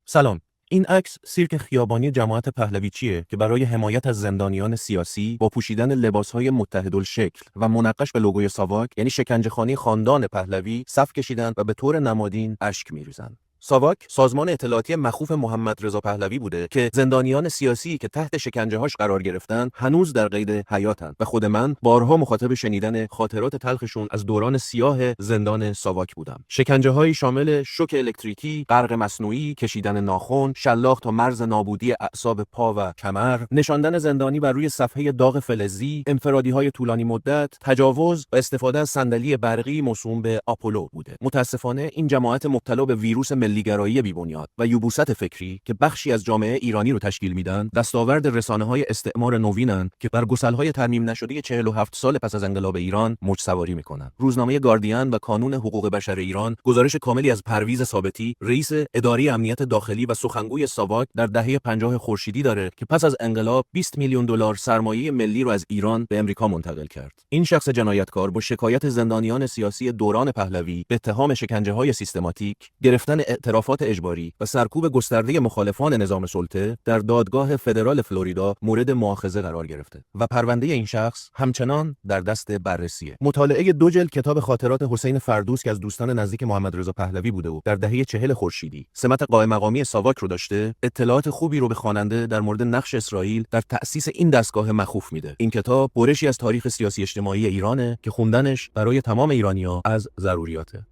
سلام. این عکس سیرک خیابانی جماعت پهلویچیه که برای حمایت از زندانیان سیاسی با پوشیدن لباسهای متحدالشکل و منقش به لوگوی ساواک یعنی شکنجهخانه خاندان پهلوی صف کشیدن و به طور نمادین اشک می‌ریزن. ساواک سازمان اطلاعاتی مخوف محمد رضا پهلوی بوده که زندانیان سیاسی که تحت شکنجه‌هاش قرار گرفتن هنوز در قید حیاتن و خود من بارها مخاطب شنیدن خاطرات تلخشون از دوران سیاه زندان ساواک بودم. شکنجه‌هایی شامل شوک الکتریکی، غرق مصنوعی، کشیدن ناخن، شلاق تا مرز نابودی اعصاب پا و کمر، نشاندن زندانی بر روی صفحه داغ فلزی، انفرادی‌های طولانی مدت، تجاوز و استفاده از صندلی برقی موسوم به آپولو بوده. متأسفانه این جماعت مبتلا به ویروس ملیگرایی بی‌بنیاد و یبوست فکری که بخشی از جامعه ایرانی رو تشکیل میدن، دستاورد رسانه‌های استعمار نوینن که بر گسل‌های ترمیم نشده 47 سال پس از انقلاب ایران موج سواری میکنن. روزنامه گاردین و کانون حقوق بشر ایران گزارش کاملی از پرویز ثابتی، رئیس اداره امنیت داخلی و سخنگوی ساواک در دهه 50 خورشیدی داره که پس از انقلاب 20 میلیون دلار سرمایه ملی رو از ایران به امریکا منتقل کرد. این شخص جنایتکار با شکایت زندانیان سیاسی دوران پهلوی به اتهام شکنجه‌های سیستماتیک، گرفتن اعترافات اجباری و سرکوب گسترده مخالفان نظام سلطه در دادگاه فدرال فلوریدا مورد مؤاخذه قرار گرفته و پرونده این شخص همچنان در دست بررسیه. مطالعه 2 جلد کتاب خاطرات حسین فردوس که از دوستان نزدیک محمد رضا پهلوی بوده و در دهه 40 خورشیدی سمت قائم مقامی ساواک رو داشته، اطلاعات خوبی رو به خواننده در مورد نقش اسرائیل در تأسیس این دستگاه مخوف میده. این کتاب برشی از تاریخ سیاسی اجتماعی ایرانه که خوندنش برای تمام ایرانی‌ها از ضروریاته.